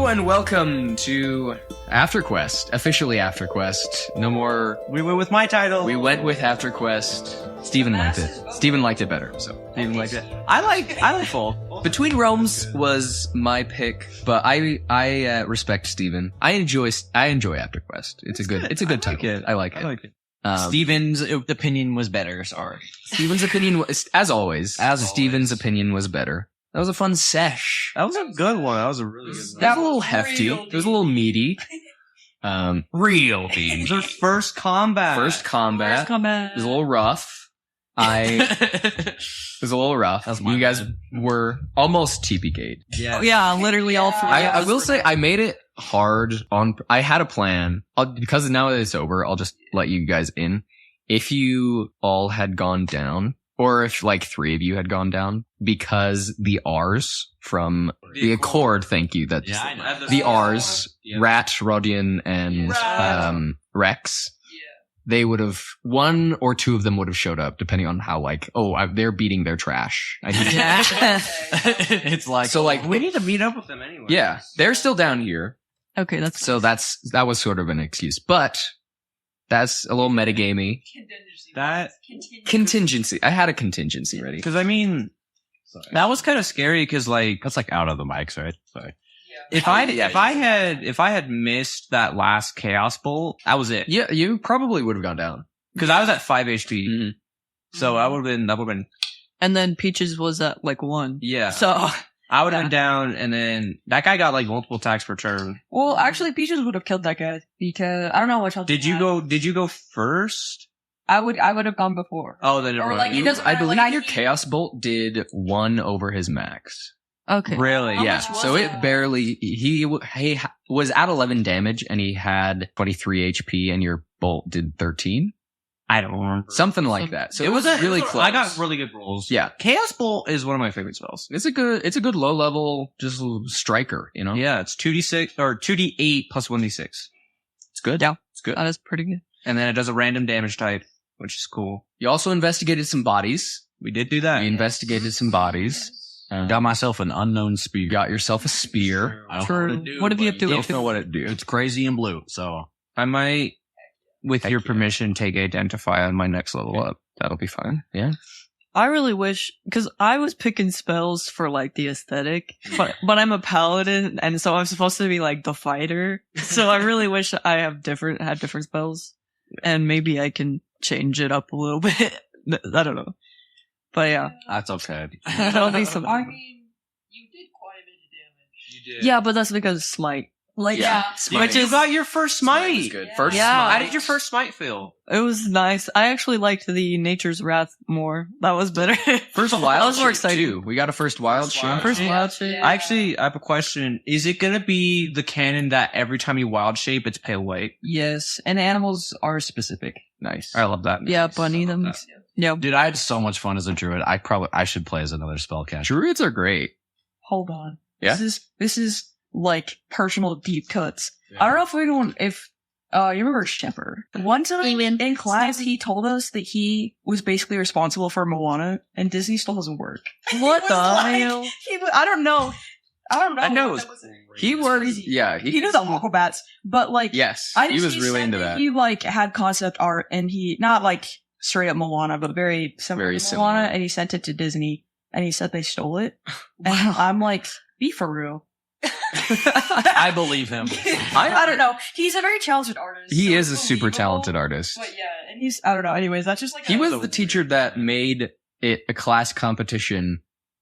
Hello and welcome to AfterQuest. Officially AfterQuest. No more... We went with my title. We went with AfterQuest. Steven liked it. Steven liked it better, so... Steven liked it. I like both. Between Realms was my pick, but I respect Steven. I enjoy AfterQuest. It's a good title. I like it. Steven's opinion was better, sorry. Steven's opinion was, as always, Steven's opinion was better. That was a fun sesh. That was a good one. That was a really good one. That was a little hefty. It was a little meaty. Real themes. Our first combat. First combat. It was a little rough. It was a little rough. You guys were almost TPK'd. Yeah. Yeah, literally all three. I will say I made it hard on, I had a plan. Because now that it's over, I'll just let you guys in. If you all had gone down, or if like 3 of you had gone down, because the R's from the Accord, thank you, that's the R's, Rat, Rodian, and Rex, they would have, 1 or 2 of them would have showed up, depending on how they're beating their trash. It's like, so like, we need to meet up with them anyway. Yeah, they're still down here. Okay, that was sort of an excuse, but that's a little metagamey. Contingency. I had a contingency ready. Because I mean, that was kind of scary. Because like, that's like out of the mics, right? Sorry. If I had missed that last Chaos Bolt, that was it. Yeah, you probably would have gone down. Because I was at 5 HP. Mm-hmm. So that would have been. And then Peaches was at like 1. Yeah. So I would have been down, and then that guy got like multiple attacks per turn. Well, actually, Peaches would have killed that guy because I don't know what. Did you go first? I would have gone before. Oh, then I believe your Chaos Bolt did 1 over his max. Okay. Really? Yeah. So it barely. He was at 11 damage, and he had 23 HP, and your bolt did 13. I don't remember. Something like that. So it was really close. I got really good rolls. Yeah. Chaos Bolt is one of my favorite spells. It's a good low level, just striker, you know? Yeah, it's 2d6 or 2d8 plus 1d6. It's good. Yeah. It's good. That is pretty good. And then it does a random damage type, which is cool. You also investigated some bodies. We did do that. We investigated some bodies. Got myself an unknown spear. Got yourself a spear. I don't know what it do. What have you up to? Don't know what it do. It's crazy and blue, so I might, with your permission, take Identify on my next level up. That'll be fine. Yeah. I really wish, because I was picking spells for like the aesthetic, but I'm a paladin, and so I'm supposed to be like the fighter. So I really wish I had different spells, and maybe I can change it up a little bit. I don't know, but yeah, that's okay. That'll be some. I mean, you did quite a bit of damage. You did. Yeah, but that's because of Smite. Like, Smite. But you got your first Smite. Good. Yeah. First Yeah. Smite. How did your first Smite feel? It was nice. I actually liked the Nature's Wrath more. That was better. First wild I was more shape, excited. too. We got a first wild shape. First wild shape. I have a question. Is it gonna be the canon that every time you wild shape, it's pale white? Yes, and animals are specific. Nice. I love that. Yeah, bunny them. Yeah. Dude, I had so much fun as a druid. I should play as another spellcaster. Druids are great. Hold on. Yeah? This is like personal deep cuts. I don't know if you remember Shepard. One time in class, he told us that he was basically responsible for Moana, and Disney still doesn't work. What the hell? I don't know. I know. He was, yeah. He knew the Aquabats, but like, yes, I he was really into that. He like had concept art, and he not like straight up Moana, but very similar to Moana, and he sent it to Disney, and he said they stole it. And I'm like, be for real. I believe him. I don't know. He's a very talented artist. He is a super talented artist. But yeah, and he's, I don't know. Anyways, that's just like he was the teacher that made it a class competition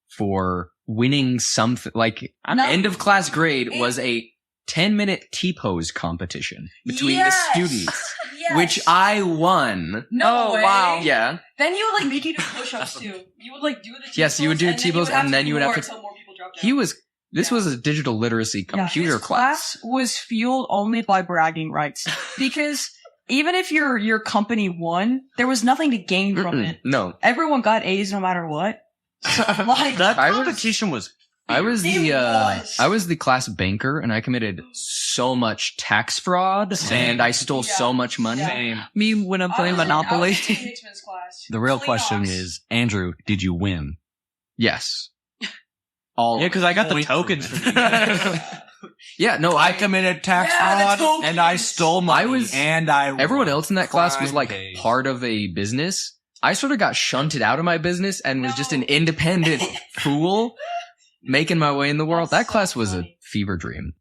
for winning something. Like end of class grade was a 10-minute T-pose competition between the students, which I won. No way. Wow! Yeah. Then you would like make you do push-ups too. You would like do the T-pose. Yes, you would do T-pose, and then you would have to. Until more people dropped out. This was a digital literacy computer his class. Was fueled only by bragging rights. Because even if your company won, there was nothing to gain from it. No. Everyone got A's no matter what. So, like, that competition was. I was the class banker, and I committed so much tax fraud, and I stole so much money. Me when I'm playing Monopoly. The real question is, Andrew, did you win? Yes. Yeah, because I got the tokens. Yeah, no, I committed tax fraud and I stole money. Everyone else in that class was like Crime part of a business. I sort of got shunted out of my business and was just an independent fool making my way in the world. That class was a fever dream.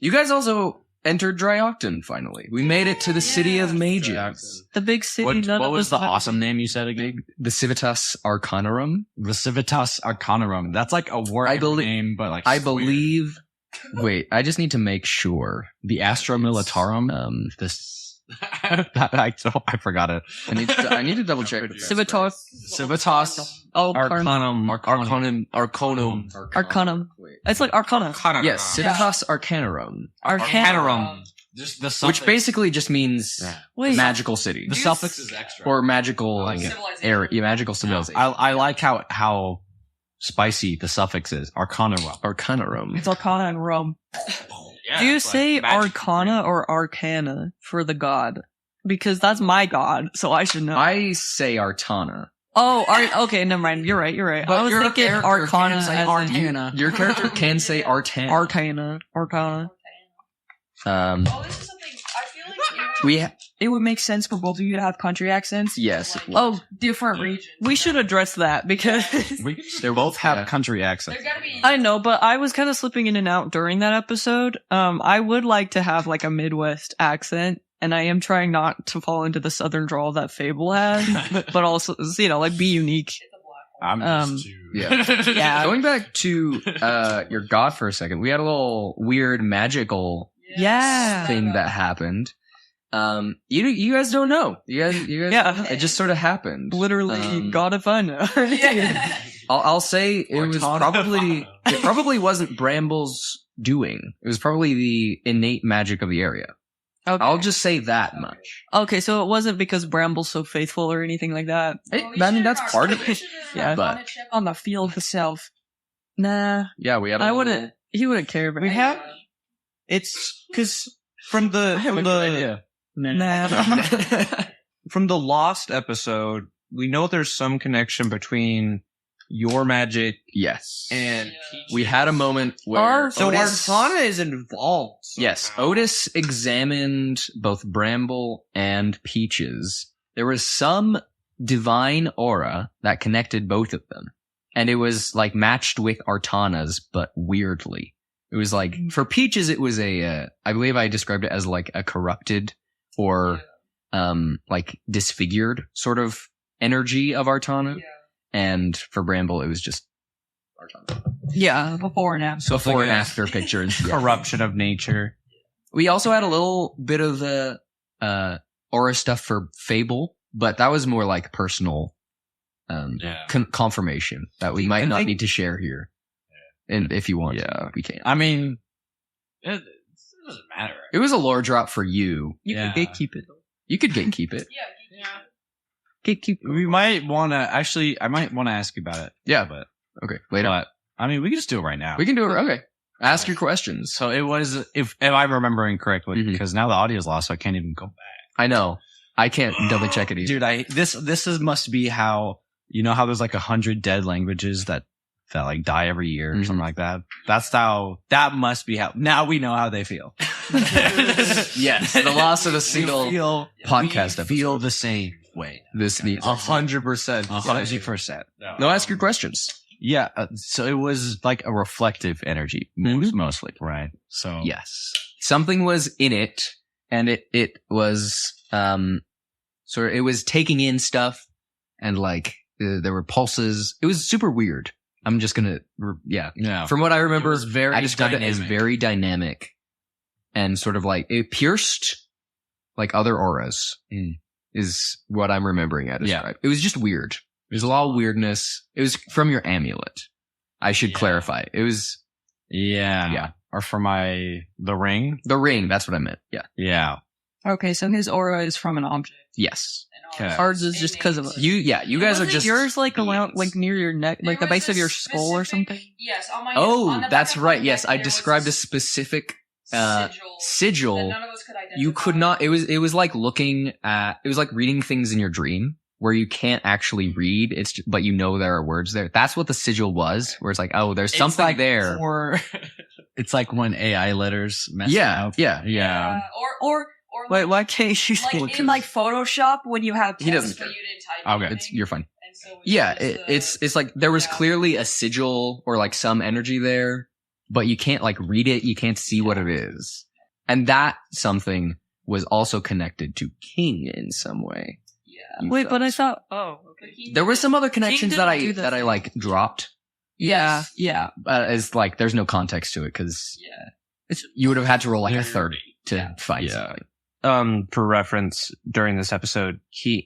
You guys also entered Dryocton, finally. We made it to the city of mages. The big city. What was the awesome name you said again? The Civitas Arcanarum. The Civitas Arcanarum. That's like a word name, but like I believe. Wait, I just need to make sure. the Astra Militarum. This I forgot it. I need to double check. Civitas. Arcanum. Arcanum. It's like Arcana. Yes, Civitas Arcanarum. Arcanarum. Just the Which basically just means Wait. magical city. the suffix is extra. Or magical area. Yeah, magical civilization. I like how spicy the suffix is. Arcanarum. Arcanarum. It's Arcana and Rome. Do you say Arcana or Arcana for the god? Because that's my god, so I should know. I say Artana. Okay, never mind. You're right. But I was your thinking character Arcana can say as in Arcana. Your character can say Artana. Arcana. This is something I feel like We it would make sense for both of you to have country accents. yes. Oh, Different regions. we should address that because They both have country accents. There's gotta be. I know, but I was kind of slipping in and out during that episode. I would like to have like a Midwest accent, and I am trying not to fall into the Southern drawl that Fable has, but also, like be unique. I'm just too... Yeah. Going back to your god for a second, we had a little weird magical Yeah. thing that happened. You guys don't know. You guys. Yeah. It just sort of happened. Literally, God if I know. I'll say it probably wasn't Bramble's doing. It was probably the innate magic of the area. Okay. I'll just say that much. Okay, so it wasn't because Bramble's so faithful or anything like that. I mean, that's part of it. Yeah, but On the field itself. nah, yeah, we had. I wouldn't. He wouldn't care. But We have. It's because from the Nah. from the Lost episode, we know there's some connection between your magic Yes, and we had a moment where so Otis, Arcana is involved. yes, Otis examined both Bramble and Peaches. There was some divine aura that connected both of them, and it was like matched with Artana's, but weirdly. It was like for Peaches, it was I believe I described it as like a corrupted or like disfigured sort of energy of Artana. And for Bramble, it was just Artana. Yeah. Before and after. Before and after pictures. Yeah. Corruption of nature. We also had a little bit of the aura stuff for Fable, but that was more like personal confirmation that we might not need to share here. And if you want to, we can. I mean, It doesn't matter. It was a lore drop for you. You Yeah. could gatekeep it. You could gatekeep it. Gatekeep. we might want to actually. I might want to ask you about it. Yeah. but Okay, later. but I mean, we can just do it right now. We can do it. Okay. Ask your questions. So it was, if I'm remembering correctly, Mhm. because now the audio's lost, so I can't even go back. I know. I can't double check it either. Dude, this must be how, you know how there's like 100 dead languages that like die every year or Mhm. something like that. That must be how, now we know how they feel. Yes, the loss of a single podcast episode. Feel the same way. This needs 100%. 100%. No, ask your questions. Yeah. So it was like a reflective energy, mostly, right? So Yes. Something was in it, and it was sort of, it was taking in stuff, and like there were pulses. It was super weird. I'm just gonna yeah. From what I remember, It was very I described it as dynamic. very dynamic, and sort of like it pierced like other auras. Is what I'm remembering. I described. It was just weird. There's a lot of weirdness. It was from your amulet. I should clarify. It was Yeah. Or for the ring. the ring. That's what I meant. Yeah. Yeah. Okay, so his aura is from an object. Yes. Okay. Ours is just because of You guys are just yours like around like near your neck, like the base of your skull or something. Yes, on my. Oh, that's right. Yes, I described a specific sigil. None of us could identify. You could not. It was like looking at. It was like reading things in your dream, where you can't actually read. But you know there are words there. That's what the sigil was. Where it's like, oh, there's something like there. Or it's like when AI letters mess Yeah, up. yeah. Or Wait, why can't you see like in like Photoshop when you have He doesn't text but care. you didn't type Okay. anything, You're fine. and so Yeah, just, it's like there was yeah. clearly a sigil or like some energy there, but you can't like read it. You can't see what it is, and that something was also connected to King in some way. yeah. You Wait, but I felt. thought. Oh, okay. There were some other connections didn't that do I the that I thing. like dropped. Yeah, yeah, As like there's no context to it because yeah. you would have had to roll like a 30 to find Yeah. something. For reference, during this episode,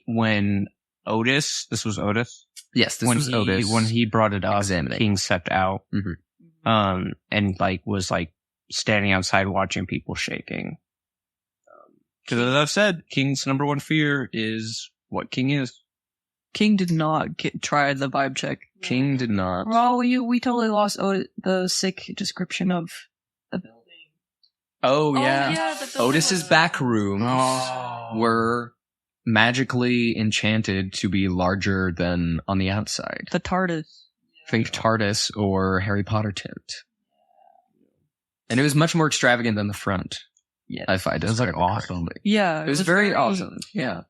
when Otis, this was Otis, Yes, this when was Otis. when he brought it up, examining. King stepped out, Mhm. and like was like standing outside watching people shaking. Because as I've said, King's number one fear is what King is. King did not try the vibe check. King did not. Well, we totally lost the sick description of the building. Oh yeah. the Otis's back rooms Oh. were magically enchanted to be larger than on the outside. The TARDIS. Think TARDIS or Harry Potter tint. And it was much more extravagant than the front. Yeah. If I It was like described it awesome. correctly. Yeah, It was very awesome. Yeah.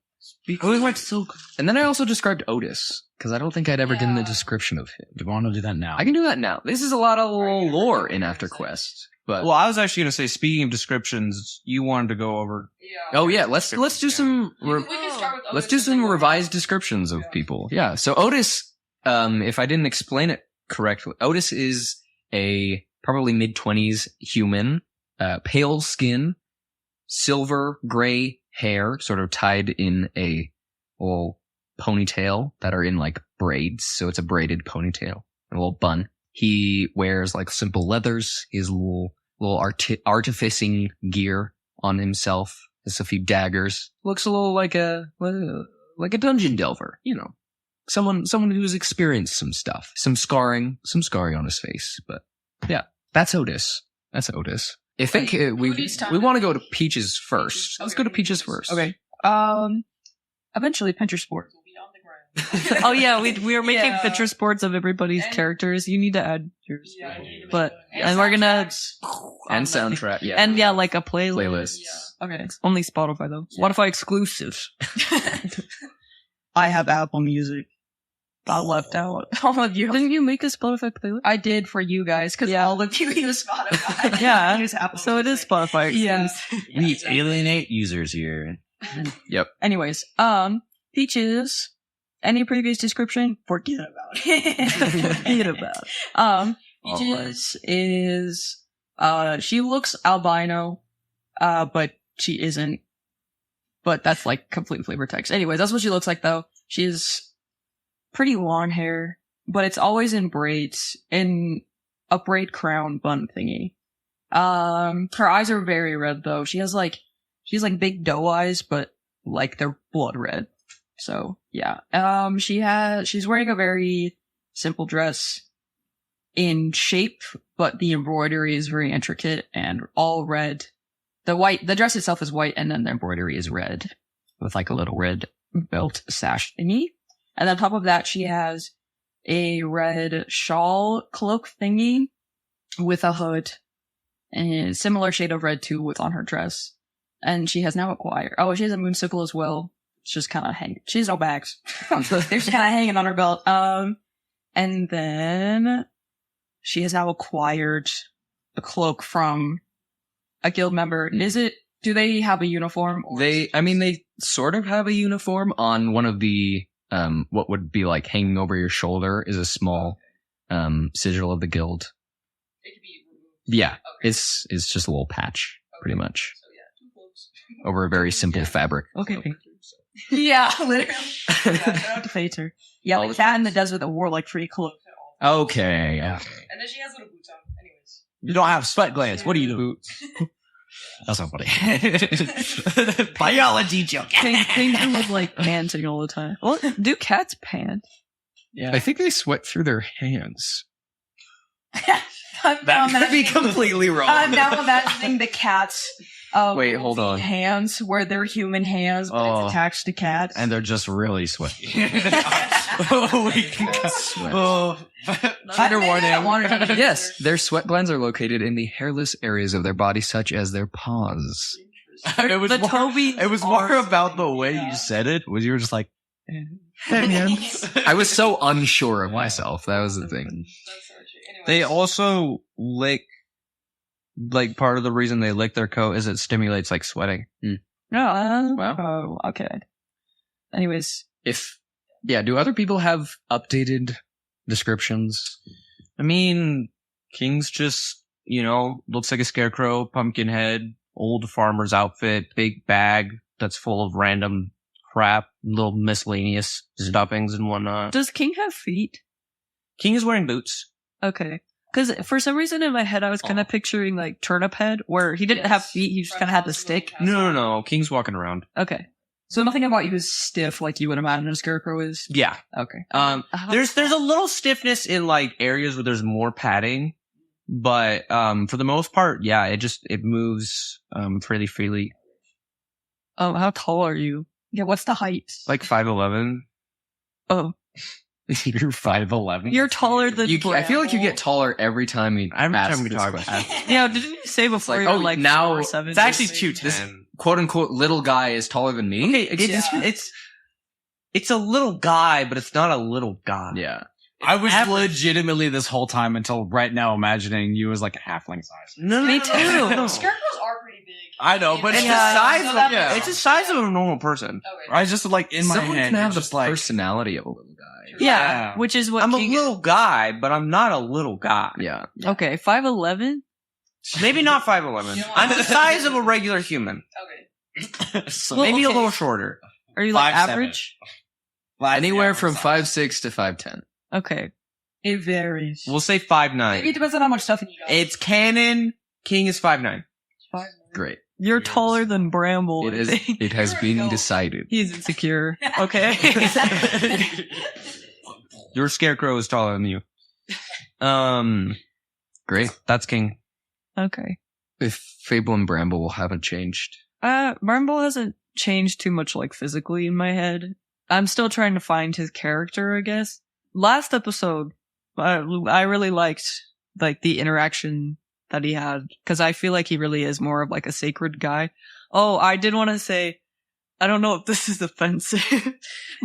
It was like so good. And then I also described Otis, because I don't think I'd ever done the Yeah. description of him. Do you want to do that now? I can do that now. This is a lot of lore in AfterQuest. But Well, I was actually going to say, speaking of descriptions, you wanted to go over. oh yeah, let's do some We can start with let's Otis do and some then go revised descriptions of people. Yeah. So Otis, if I didn't explain it correctly, Otis is a probably mid-20s human, pale skin, silver gray hair, sort of tied in a little ponytail that are in like braids. So it's a braided ponytail, a little bun. He wears like simple leathers. He has a little artificing gear on himself. Has a few daggers. Looks a little like a dungeon delver, you know. Someone who's experienced some stuff. Some scarring on his face. But yeah, that's Otis. That's Otis. I think we want to go to Peaches first. Let's go to Peaches first. Okay. Eventually, Pinterest Sport will be on the ground. Oh yeah, we are making Yeah. picture sports of everybody's And- characters. You need to add yours. Yeah, I need to But make and we're gonna And soundtrack, yeah. and yeah, like a playlist. Playlists. Yeah. Okay. It's only Spotify though. Spotify exclusive. I have Apple Music. Got left out. All of you. Didn't you make a Spotify playlist? I did for you guys because all of you use Spotify. Yeah. Use Apple So it is Music. Spotify. Yeah. We alienate users here. Anyways, Peaches. Any previous description? Forget about it. Forget about it. Peaches is she looks albino, but she isn't. But that's like complete flavor text. Anyways, that's what she looks like though. She has pretty long hair, but it's always in braids, in a braid crown bun thingy. Her eyes are very red though. She's like big doe eyes, but like they're blood red. So yeah. She's wearing a very simple dress in shape, but the embroidery is very intricate and all red. The dress itself is white and then the embroidery is red with like a little red belt sash thingy. And on top of that, she has a red shawl cloak thingy with a hood and a similar shade of red too with on her dress. And she has now acquired, she has a moonsicle as well. It's just kind of hanging. She has no bags. They're just kind of hanging on her belt. And then she has now acquired the cloak from a guild member. Do they have a uniform? They sort of have a uniform on one of the, what would be like hanging over your shoulder is a small, sigil of the guild. It could be removed. Yeah. Okay. It's just a little patch, pretty much, So yeah, 2 cloaks. over a very simple fabric. Okay. Yeah, literally. Yeah, shout out to Fater. Yeah, the cat in the desert that wore like 3 cloaks. Okay. Yeah. And then she has little boots on. Anyways. You don't have sweat glands. What do you do? That's not funny. Biology joke. They look like panting all the time. Well, do cats pant? Yeah. I think they sweat through their hands. I'm now That could be imagining- completely wrong. I'm now imagining the cats Wait, hold on. Hands where they're human hands, but Oh. it's attached to cats. And they're just really sweaty. Trigger warning. Yes, their sweat glands are located in the hairless areas of their body, such as their paws. It was The more, Toby. it was more about the way you said it. Was you were just like, I was so unsure of myself. That was the thing. They also lick, like, part of the reason they lick their coat is it stimulates, like, sweating. Oh, okay. Anyways, Do other people have updated descriptions? I mean, King's just, looks like a scarecrow, pumpkin head, old farmer's outfit, big bag that's full of random crap, little miscellaneous stuffings and whatnot. does King have feet? King is wearing boots. Okay. Because for some reason in my head, I was kind of picturing like Turnip Head, where he didn't have feet, he just kind of had the stick. No. King's walking around. Okay. So nothing about you is stiff like you would imagine a scarecrow is. Yeah. Okay. There's a little stiffness in like areas where there's more padding, but for the most part, yeah, it moves fairly freely. How tall are you? Yeah, what's the height? Like 5'11". Oh, you're 5'11". you're taller than I feel like you get taller every time we Every ask time we this talk question. about it. Yeah, didn't you say before like, you were oh, like now 4'7"? It's actually This 2'10". quote unquote little guy is taller than me. Okay, it's a little guy, but it's not a little guy. Yeah. I was legitimately this whole time until right now imagining you as like a halfling size. No, Me too. Scarecrows are pretty big. I know, but It's it's the size so of that makes it's the size of a normal person. I just like in my Someone head, can have just the like personality of a little guy. Yeah, which is what I'm King a little guy, but I'm not a little guy. Yeah. Okay, 5'11"? Maybe not 5'11". I'm the size of a regular human. so Well, Maybe a okay. little shorter. Are you like 5'7". average? Anywhere from 5'6" to 5'10". Okay. It varies. We'll say Maybe it 5'9". depends on how much stuff you got. It's canon. King is 5'9". Great. You're taller than Bramble. It I is. think. It has been decided. He's insecure. Okay. Your scarecrow is taller than you. Great. That's King. Okay. If Fable and Bramble haven't changed. Bramble hasn't changed too much, like, physically in my head. I'm still trying to find his character, I guess. Last episode, I really liked, like, the interaction that he had, because I feel like he really is more of, like, a sacred guy. Oh, I did want to say, I don't know if this is offensive,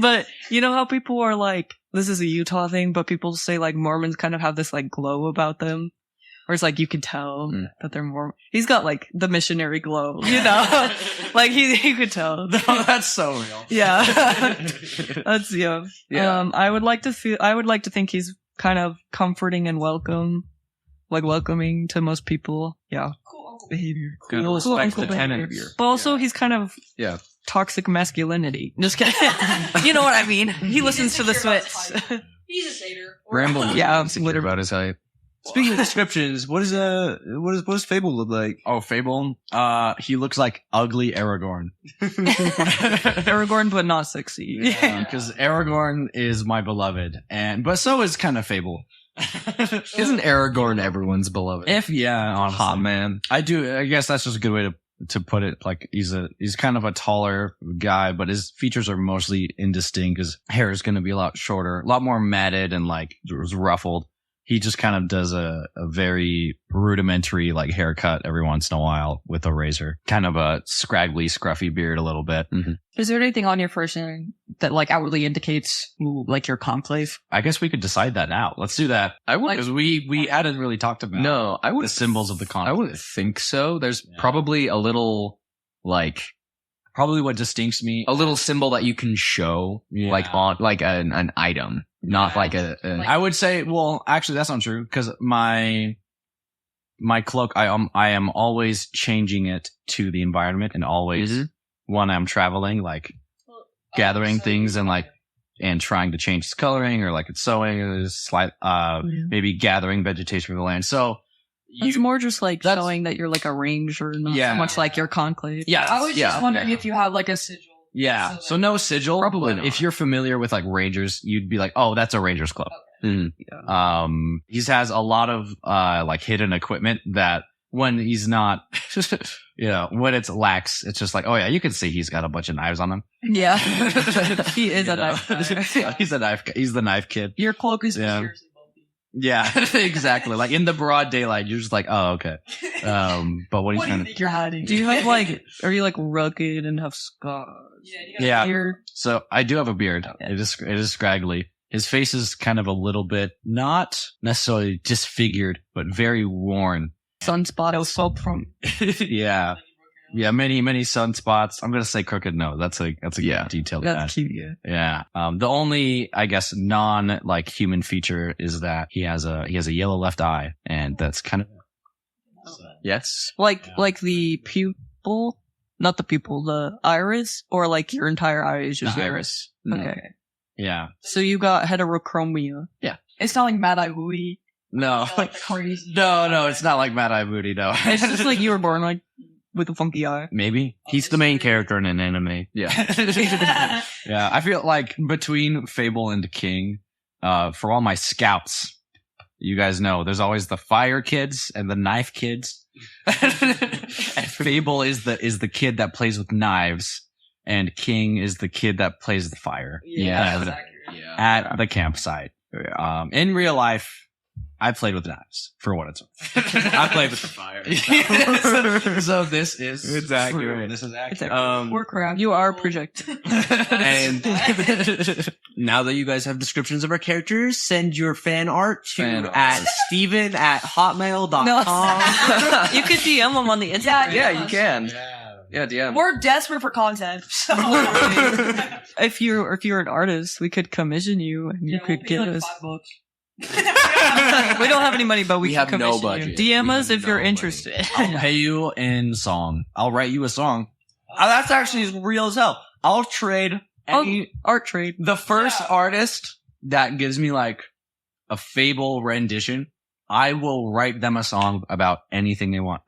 but you know how people are like, this is a Utah thing, but people say, like, Mormons kind of have this, like, glow about them. Where it's like, you can tell that they're more, he's got like the missionary glow, like he could tell. No, that's so real. Yeah. That's, yeah. I would like to think he's kind of comforting and welcoming to most people. Yeah. Cool uncle Behavior. Good. Cool Respect uncle the tenant. behavior. But also he's kind of Yeah. toxic masculinity. Just kidding. You know what I mean? He listens to the Swits. He's a satyr. Bramble. Yeah, insecure about his height. Speaking of descriptions, what does Fable look like? Oh, Fable. He looks like ugly Aragorn. Aragorn, but not sexy. Because Aragorn is my beloved, but so is kind of Fable. Isn't Aragorn everyone's beloved? Honestly. Hot man. I guess that's just a good way to put it. Like he's kind of a taller guy, but his features are mostly indistinct. His hair is going to be a lot shorter, a lot more matted and like ruffled. He just kind of does a very rudimentary like haircut every once in a while with a razor. Kind of a scraggly, scruffy beard a little bit. Mm-hmm. Is there anything on your person that like outwardly indicates like your conclave? I guess we could decide that now. Let's do that. I would. Because we hadn't really talked about No, I would. the symbols of the I conflict. wouldn't think so. There's probably a little like Probably what distincts me. a little symbol that you can show, Yeah. like on like an item, not like a. I would say, well, actually, that's not true because my cloak, I am always changing it to the environment and always when I'm traveling, like gathering things and like and trying to change its coloring or like it's sewing or slight, maybe gathering vegetation from the land. So It's more just like That's- showing that you're like a ranger, not Yeah. so much like your conclave. yeah, I was just wondering if you have like a sigil. yeah. So no sigil. Probably but not. if you're familiar with like rangers, you'd be like, oh, that's a ranger's club. Mhm. He has a lot of like hidden equipment that when he's not, when it's lax, it's just like, oh yeah, you can see he's got a bunch of knives on him. Yeah. He is a knife. He's a knife. He's the knife kid. Your cloak is seriously bumpy. Yeah, exactly. Like in the broad daylight, you're just like, oh okay. But what are you What do trying you to? think you're hiding? Do you have are you like rugged and have scars? Yeah. You're, So I do have a beard. It is scraggly. His face is kind of a little bit not necessarily disfigured, but very worn. sunspot soap from. Yeah. Yeah, many sunspots. I'm gonna say crooked nose. That's a Yeah. detailed That's patch. cute, yeah. Yeah. The only, I guess, non like human feature is that he has a yellow left eye, and that's kind of Yes. Like the pupil? Not the pupil, the iris? Or like your entire eye is just The yellow? iris. Okay. Yeah. So you got heterochromia. It's not like Mad Eye Woody. No. Like crazy. No, it's not like Mad Eye Booty, no. It's just like you were born like with a funky eye. Maybe. He's the main character in an anime. Yeah. Yeah. I feel like between Fable and King, for all my scouts, you guys know there's always the fire kids and the knife kids. And Fable is the kid that plays with knives, and King is the kid that plays with fire. Yeah. At the campsite. In real life, I played with knives for what it's worth. I played with the fire. So this is Exactly true. right. This is accurate. Warcraft. You are projected. And now that you guys have descriptions of our characters, send your fan art to Fan art. at steven@hotmail.com. You could DM them on the Instagram. Yeah, you can. Yeah, DM. We're desperate for content. So If you're an artist, we could commission you and you could give us. $5. We don't have any money, but we We can have no commission you. budget. DM We us have if you're no budget. interested. I'll pay you in song. I'll write you a song. That's actually real as hell. I'll trade any, Art trade. The first artist that gives me like a Fable rendition, I will write them a song about anything they want.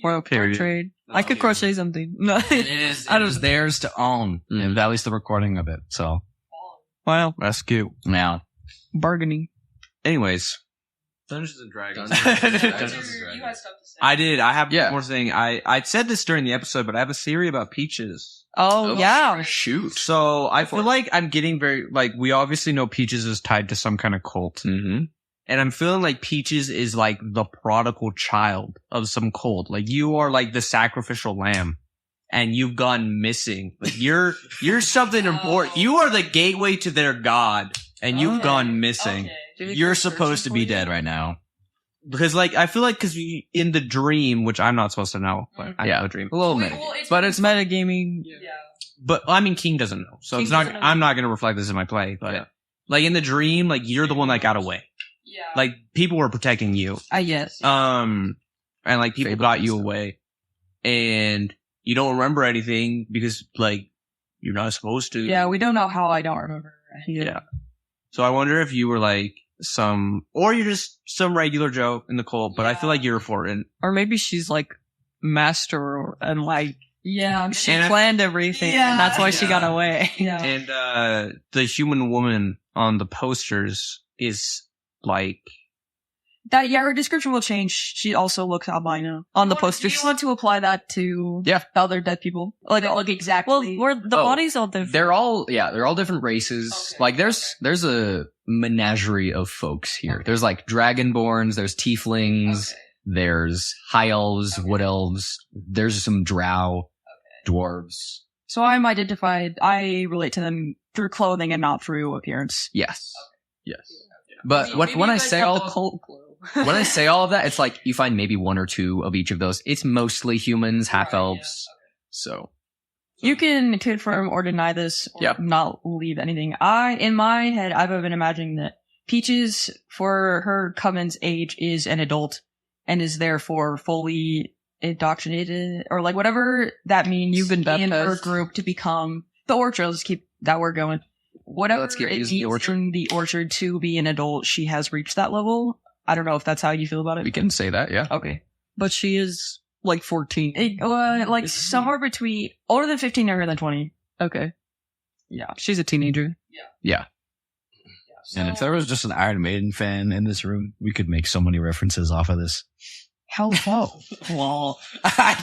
Or art trade. I could crochet something. No. It is theirs to own, and at least the recording of it. So, Wow. that's cute. now, Bargaining. Anyways, Dungeons and Dragons. You guys stuff to say. I did. I have Yeah. one more thing. I said this during the episode, but I have a theory about Peaches. Oh, yeah. Shoot. So I feel like I'm getting we obviously know Peaches is tied to some kind of cult. Mm-hmm. And I'm feeling like Peaches is like the prodigal child of some cult. Like you are like the sacrificial lamb and you've gone missing. Like you're something important. You are the gateway to their god and you've gone missing. you're supposed to be dead right now. Because like, I feel like cause in the dream, which I'm not supposed to know, but I Yeah. know the dream. A little Wait, bit. well, But it's metagaming. Yeah. But I mean, King doesn't know. So King it's not, doesn't know. I'm not going to reflect this in my play, but Yeah. like in the dream, like you're the one that got away. Yeah. Like people were protecting you. Yes. And like people Fable got is you that. away and you don't remember anything because like you're not supposed to. Yeah, we don't know how I don't remember. Yeah. So I wonder if you were like or you're just some regular Joe in the cult, but I feel like you're important. Or maybe she's like master and like Yeah. she And I- planned everything and that's why she got away. Yeah. And, the human woman on the posters is like, Her description will change. She also looks albino. On the Do posters. you want to apply that to Yeah. the other dead people? Like exactly. Well, we're the Oh. bodies all different. They're all different races. Okay. Like there's a menagerie of folks here. There's like dragonborns, there's tieflings, there's high elves, wood elves, there's some drow, dwarves. So I'm identified. I relate to them through clothing and not through appearance. Yes. Yes. But when I say all cult glow. when I say all of that, it's like you find maybe one or two of each of those. It's mostly humans, half elves. So You can confirm or deny this, or Yep. not leave anything. In my head, I've been imagining that Peaches, for her Cummins age, is an adult and is therefore fully indoctrinated, or like whatever that means. You've been in her baptized. group to become the orchard. Let's keep that word going. Whatever Let's keep it using the needs orchard. in the orchard to be an adult, she has reached that level. I don't know if that's how you feel about it. we can say that, yeah. Okay. But she is like 14. Like somewhere between older than 15, younger than 20. Okay. Yeah. She's a teenager. And if there was just an Iron Maiden fan in this room, we could make so many references off of this. How so? Well, I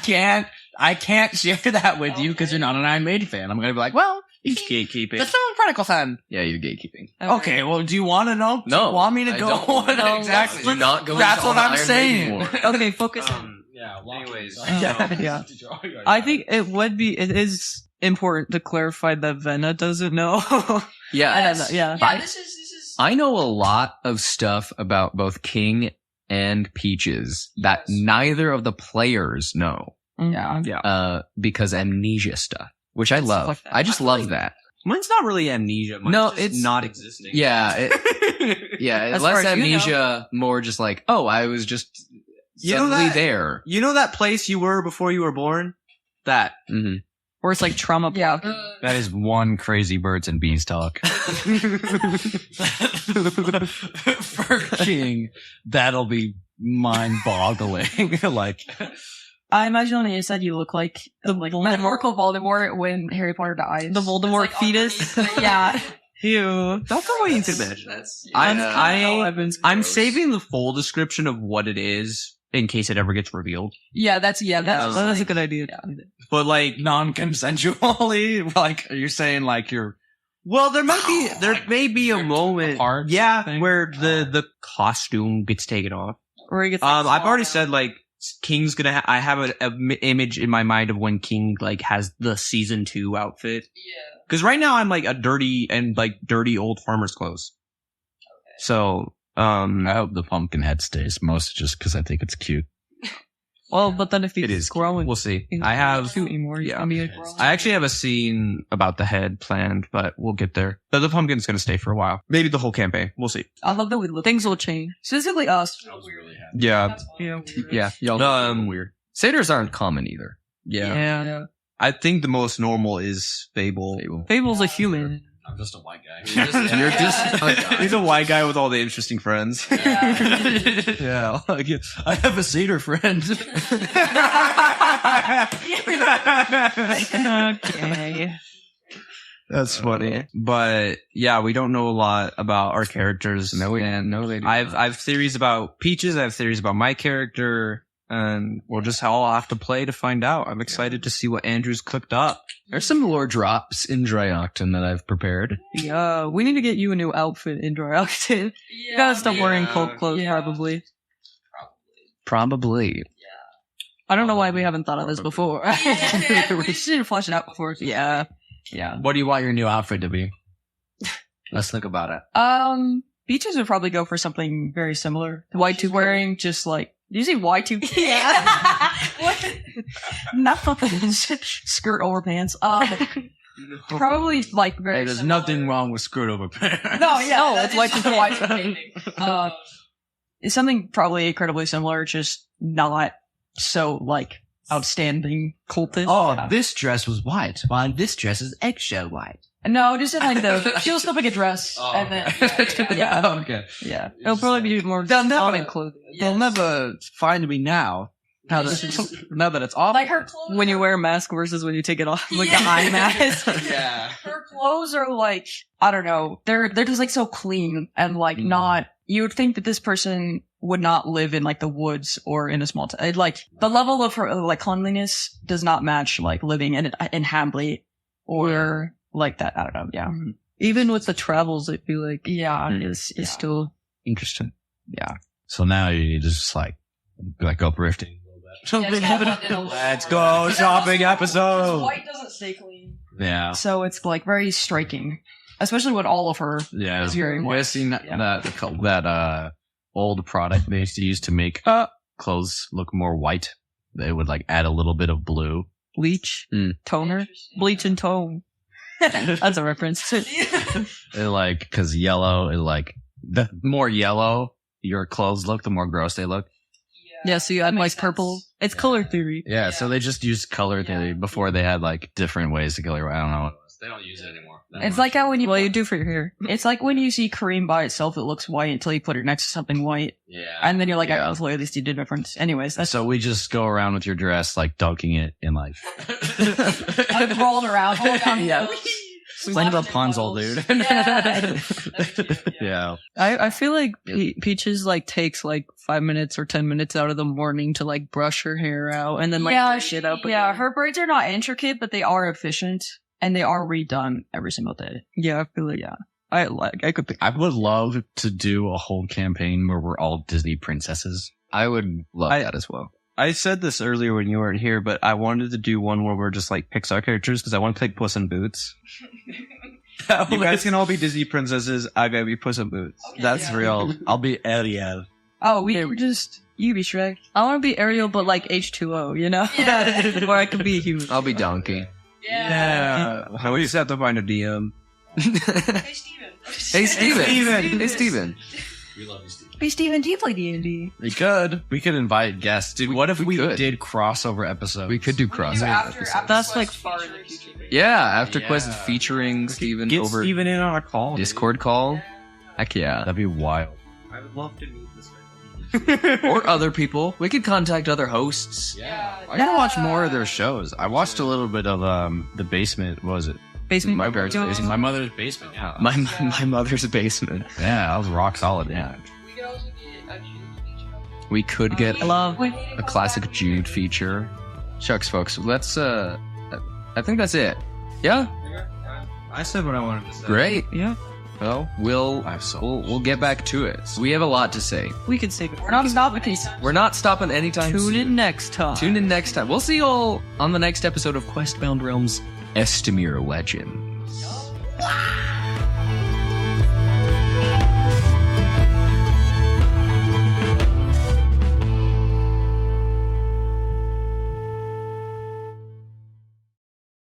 can't share that with you because you're not an Iron Maiden fan. I'm gonna be like, well, He's gatekeeping. that's not a prodigal fan. Yeah, you're gatekeeping. Okay, well, do you want to know? No, Do you want me to I go don't. on? No, Exactly. Do not go. That's into what all I'm the Iron saying. Maiden lore. Okay, focus. Yeah. Anyways, Yeah. I think it is important to clarify that Venna doesn't know. Yeah, Yeah. This is. I know a lot of stuff about both King and Peaches that neither of the players know. Yeah. Because amnesia stuff, which I love. like that. I just love that. mine's not really amnesia. Mine's No, just it's- not existing. Yeah, yeah. As far Less as you know. amnesia, more just like, oh, I was just You know suddenly that- there. You know that place you were before you were born? That. Mm-hmm. Or it's like trauma. Yeah. That is one crazy birds and beans talk. For King, that'll be mind-boggling. Like, I imagine on the inside you look like the metaphorical Voldemort when Harry Potter dies. The Voldemort fetus. Yeah. Ew. That's the way you can imagine. That's I'm saving the full description of what it is in case it ever gets revealed. Yeah, that's That's a good idea. But like, non-consensually, like, are you saying like you're... well, there may be a moment, Parts yeah, thing? where the costume gets taken off. Or he gets I've already said like King's gonna. I have an image in my mind of when King like has the season 2 outfit. Yeah. Because right now I'm like a dirty old farmer's clothes. So I hope the pumpkin head stays, mostly just because I think it's cute. well, but then if he's it is growing, We'll see. he's I not have. cute anymore. He's yeah. gonna be a I actually have a scene about the head planned, but we'll get there. But the pumpkin's gonna stay for a while. Maybe the whole campaign. We'll see. I love that we look. things will change. Specifically us. Yeah. Yeah. yeah. Y'all weird. Satyrs aren't common either. Yeah. Yeah. I think the most normal is Fable. Fable's a human. I'm just a white guy. You're just a guy. He's a white guy with all the interesting friends. Yeah, like, I have a satyr friend. Okay. That's funny. But yeah, we don't know a lot about our characters. No, they do. I've theories about Peaches. I have theories about my character. And we'll just all have to play to find out. I'm excited to see what Andrew's cooked up. There's some lore drops in Dry Octon that I've prepared. Yeah, we need to get you a new outfit in Dry Octon. You gotta stop wearing cult clothes, probably. Probably. I don't know why we haven't thought of this before. We just need to flesh it out before. Yeah. What do you want your new outfit to be? Let's think about it. Beaches would probably go for something very similar. Y2 wearing just like, do you say Y2K? Yeah. What? Not fucking skirt over pants. Probably like very. Hey, there's similar. nothing wrong with skirt over pants. No, yeah, No, it's Y2K. It's something probably incredibly similar, just not so like outstanding cultist. Oh, this dress was white, while this dress is eggshell white. No, just in like the she'll still pick a dress and then yeah, Okay. yeah. It'll probably be more They'll never- common clothing. They'll never find me now. Now that it's off. Like her clothes. When you wear a mask versus when you take it off, like the eye mask. Yeah. Her clothes are like, I don't know, they're just like so clean and like not, you would think that this person would not live in like the woods or in a small town. Like the level of her like cleanliness does not match like living in Hambley or like that. I don't know. Yeah. Even with the travels, I feel like Yeah. it's still Interesting. Yeah. So now you just like go thrifting. Let's go shopping episode. White doesn't stay clean. Yeah. So it's like very striking, especially with all of her. Yeah. It's very We've seen that old product they used to use to make clothes look more white. They would like add a little bit of blue. bleach, toner, bleach and tone. That's a reference. It like, cause yellow is like, the more yellow your clothes look, the more gross they look. Yeah, so you add like purple. It's color theory. Yeah, so they just used color theory before they had like different ways to color. I don't know. They don't use it anymore. It's like how when you Well, you do for your hair. it's like when you see cream by itself, it looks white until you put it next to something white, Yeah. and then you're like, oh, well, at least you did a difference. Anyways, that's So we just go around with your dress, like dunking it in like. like rolling around. Yeah. Explain about Punzel, dude. Yeah. I feel like Peaches like takes like 5 minutes or 10 minutes out of the morning to like brush her hair out and then like brush it up. Yeah, again. her braids are not intricate, but they are efficient and they are redone every single day. Yeah, I feel like I could. I would love to do a whole campaign where we're all Disney princesses. I would love that as well. I said this earlier when you weren't here, but I wanted to do one where we're just like Pixar characters because I want to play Puss in Boots. You guys can all be Disney princesses. I gotta be Puss in Boots. Okay, That's real. I'll be Ariel. Oh, you be Shrek. I want to be Ariel, but like H2O, you know, or I could be a human. I'll be Donkey. Yeah. We just have to find a DM. Hey, Steven. Hey, Steven. We love you, Steve. Hey, Steven, do you play D&D? We could invite guests. Dude, what if we could. did crossover episodes? We could do crossover. That's like far in the future. Yeah, AfterQuest featuring Steven Get over Steven in on a call. Discord call. Heck yeah. That'd be wild. I would love to meet this man. Or other people. We could contact other hosts. Yeah. I gotta watch more of their shows. I watched a little bit of The Basement. What was it? Basement. My parents' basement. My mother's basement. Yeah. My mother's basement. Yeah, that was rock solid. Yeah. We could get Love. a classic Jude feature. Shucks, folks. Let's. I think that's it. Yeah. I said what I wanted to say. Great. Yeah, Well, we'll get back to it. We have a lot to say. we could save it. We're not stopping. We're not stopping anytime Tune soon. in next time. Tune in next time. We'll see you all on the next episode of Questbound Realms Estamir Legends.